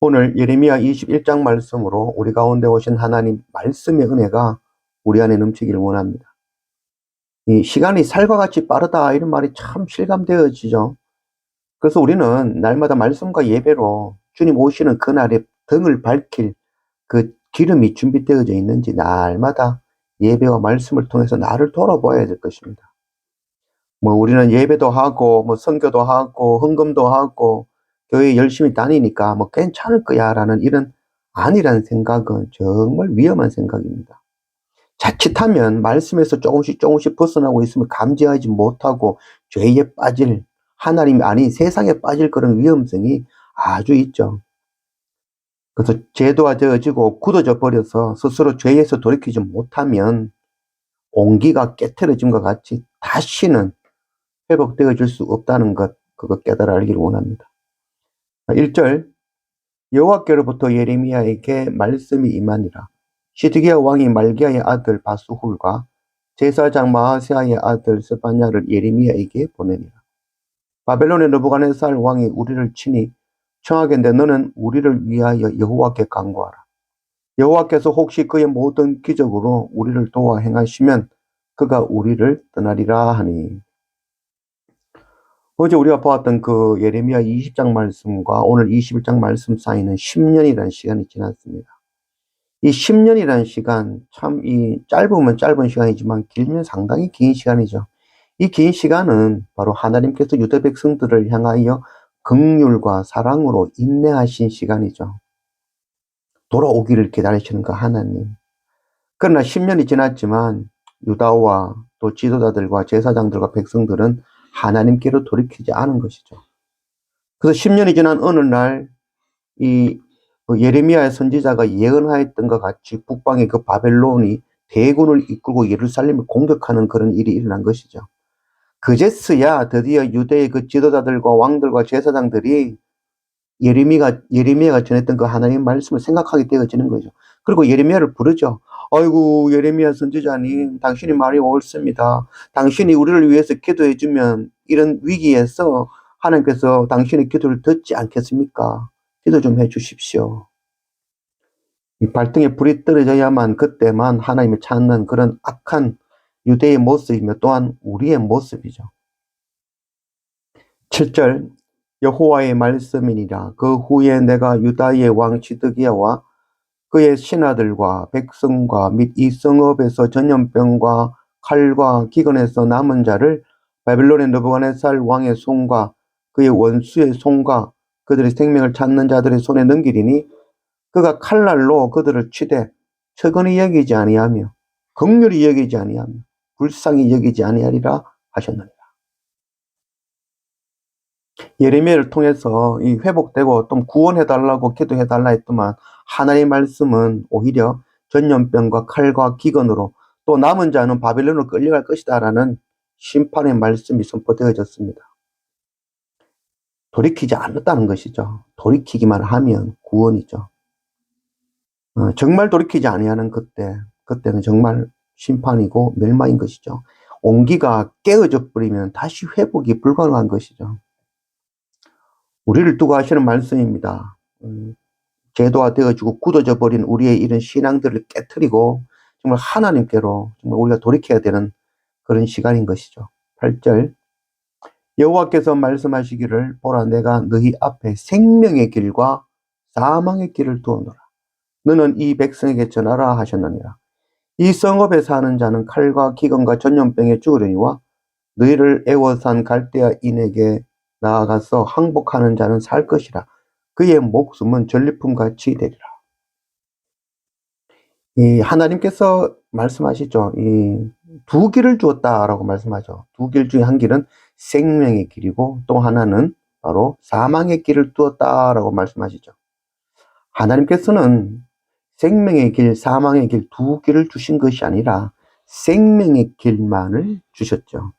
오늘 예레미야 21장 말씀으로 우리 가운데 오신 하나님 말씀의 은혜가 우리 안에 넘치기를 원합니다. 이 시간이 살과 같이 빠르다 이런 말이 참 실감되어지죠. 그래서 우리는 날마다 말씀과 예배로 주님 오시는 그날에 등을 밝힐 그 기름이 준비되어져 있는지 날마다 예배와 말씀을 통해서 나를 돌아봐야 될 것입니다. 우리는 예배도 하고 선교도 하고 헌금도 하고 교회 열심히 다니니까 괜찮을 거야 라는 이런 아니라는 생각은 정말 위험한 생각입니다. 자칫하면 말씀에서 조금씩 벗어나고 있으면 감지하지 못하고 죄에 빠질, 하나님이 아닌 세상에 빠질 그런 위험성이 아주 있죠. 그래서 제도가 되어지고 굳어져 버려서 스스로 죄에서 돌이키지 못하면 온기가 깨트려짐과 같이 다시는 회복되어질 수 없다는 것, 그거 깨달아 알기를 원합니다. 1절, 여호와께로부터 예레미야에게 말씀이 임하니라. 시드기야 왕이 말기야의 아들 바스훌과 제사장 마아세야의 아들 스바냐를 예레미야에게 보내니라. 바벨론의 느부갓네살 왕이 우리를 치니 청하건대 너는 우리를 위하여 여호와께 간구하라. 여호와께서 혹시 그의 모든 기적으로 우리를 도와 행하시면 그가 우리를 떠나리라 하니. 어제 우리가 보았던 그 예레미야 20장 말씀과 오늘 21장 말씀 사이는 10년이라는 시간이 지났습니다. 이 10년이라는 시간, 참 짧으면 짧은 시간이지만 길면 상당히 긴 시간이죠. 이 긴 시간은 바로 하나님께서 유대 백성들을 향하여 긍휼과 사랑으로 인내하신 시간이죠. 돌아오기를 기다리시는 그 하나님. 그러나 10년이 지났지만 유다와 또 지도자들과 제사장들과 백성들은 하나님께로 돌이키지 않은 것이죠. 그래서 10년이 지난 어느 날 이 예레미야의 선지자가 예언하였던 것 같이 북방의 그 바벨론이 대군을 이끌고 예루살렘을 공격하는 그런 일이 일어난 것이죠. 그제서야 드디어 유대의 그 지도자들과 왕들과 제사장들이 예레미야가 전했던 그 하나님 말씀을 생각하게 되어지는 거죠. 그리고 예레미야를 부르죠. 아이고 예레미야 선지자님, 당신이 말이 옳습니다. 당신이 우리를 위해서 기도해 주면 이런 위기에서 하나님께서 당신의 기도를 듣지 않겠습니까? 기도 좀 해 주십시오. 이 발등에 불이 떨어져야만 그때만 하나님을 찾는 그런 악한 유대의 모습이며 또한 우리의 모습이죠. 7절, 여호와의 말씀이니라. 그 후에 내가 유다의 왕 시드기야와 그의 신하들과 백성과 및 이 성읍에서 전염병과 칼과 기근에서 남은 자를 바벨론의 느부갓네살 왕의 손과 그의 원수의 손과 그들의 생명을 찾는 자들의 손에 넘기리니 그가 칼날로 그들을 치되 측은히 여기지 아니하며 긍휼히 여기지 아니하며 불쌍히 여기지 아니하리라 하셨느니라. 예레미야를 통해서 이 회복되고 또 구원해달라고 기도해달라 했더만 하나님의 말씀은 오히려 전염병과 칼과 기근으로 또 남은 자는 바벨론으로 끌려갈 것이다 라는 심판의 말씀이 선포되어졌습니다. 돌이키지 않았다는 것이죠. 돌이키기만 하면 구원이죠. 정말 돌이키지 아니하는 그때는 정말 심판이고 멸망인 것이죠. 온기가 깨어져 버리면 다시 회복이 불가능한 것이죠. 우리를 두고 하시는 말씀입니다. 제도화 되어지고 굳어져 버린 우리의 이런 신앙들을 깨트리고 정말 하나님께로 정말 우리가 돌이켜야 되는 그런 시간인 것이죠. 8절, 여호와께서 말씀하시기를 보라 내가 너희 앞에 생명의 길과 사망의 길을 두었노라. 너는 이 백성에게 전하라 하셨느니라. 이 성읍에 사는 자는 칼과 기근과 전염병에 죽으려니와 너희를 애워싼 갈대아인에게 나아가서 항복하는 자는 살 것이라. 그의 목숨은 전리품같이 되리라. 이 하나님께서 말씀하시죠. 이 두 길을 주었다라고 말씀하죠. 두 길 중에 한 길은 생명의 길이고 또 하나는 바로 사망의 길을 두었다라고 말씀하시죠. 하나님께서는 생명의 길, 사망의 길 두 길을 주신 것이 아니라 생명의 길만을 주셨죠.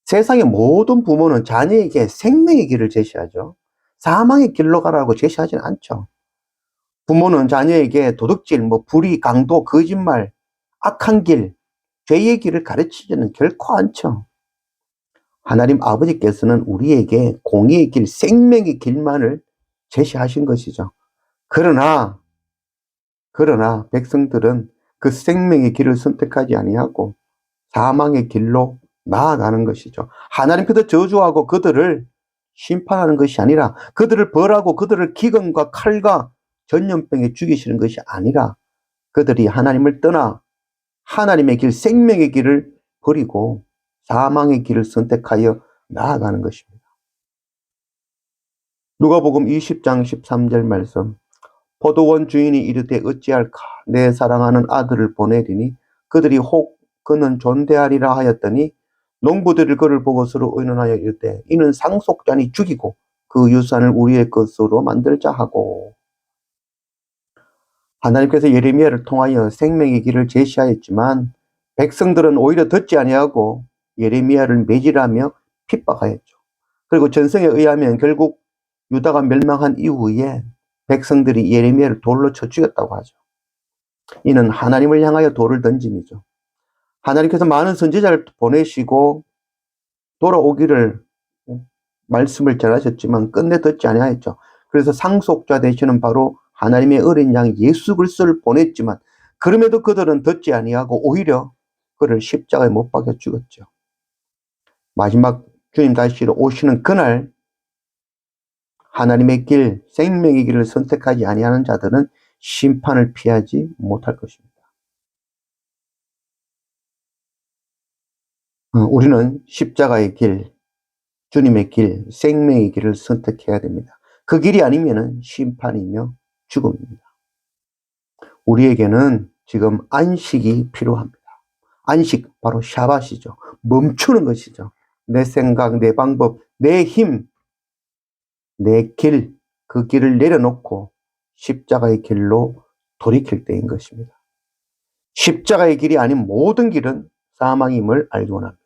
세상의 모든 부모는 자녀에게 생명의 길을 제시하죠. 사망의 길로 가라고 제시하지는 않죠. 부모는 자녀에게 도둑질, 불의, 강도, 거짓말, 악한 길, 죄의 길을 가르치지는 결코 않죠. 하나님 아버지께서는 우리에게 공의의 길, 생명의 길만을 제시하신 것이죠. 그러나 백성들은 그 생명의 길을 선택하지 아니하고 사망의 길로 나아가는 것이죠. 하나님께서 저주하고 그들을 심판하는 것이 아니라, 그들을 벌하고 그들을 기근과 칼과 전염병에 죽이시는 것이 아니라, 그들이 하나님을 떠나 하나님의 길, 생명의 길을 버리고 사망의 길을 선택하여 나아가는 것입니다. 누가복음 20장 13절 말씀. 포도원 주인이 이르되 어찌할까, 내 사랑하는 아들을 보내리니 그들이 혹 그는 존대하리라 하였더니, 농부들이 그를 보고 서로 의논하여 이르되 이는 상속자니 죽이고 그 유산을 우리의 것으로 만들자 하고. 하나님께서 예레미야를 통하여 생명의 길을 제시하였지만 백성들은 오히려 듣지 아니하고 예레미야를 매질하며 핍박하였죠. 그리고 전성에 의하면 결국 유다가 멸망한 이후에 백성들이 예레미야를 돌로 쳐 죽였다고 하죠. 이는 하나님을 향하여 돌을 던짐이죠. 하나님께서 많은 선지자를 보내시고 돌아오기를 말씀을 전하셨지만 끝내 듣지 아니하였죠. 그래서 상속자 되시는 바로 하나님의 어린 양 예수 그리스도를 보냈지만 그럼에도 그들은 듣지 아니하고 오히려 그를 십자가에 못 박여 죽었죠. 마지막 주님 다시 오시는 그날 하나님의 길, 생명의 길을 선택하지 아니하는 자들은 심판을 피하지 못할 것입니다. 우리는 십자가의 길, 주님의 길, 생명의 길을 선택해야 됩니다. 그 길이 아니면 심판이며 죽음입니다. 우리에게는 지금 안식이 필요합니다. 안식, 바로 샤밧이죠. 멈추는 것이죠. 내 생각, 내 방법, 내 힘, 내 길, 그 길을 내려놓고 십자가의 길로 돌이킬 때인 것입니다. 십자가의 길이 아닌 모든 길은 사망임을 알기 원합니다.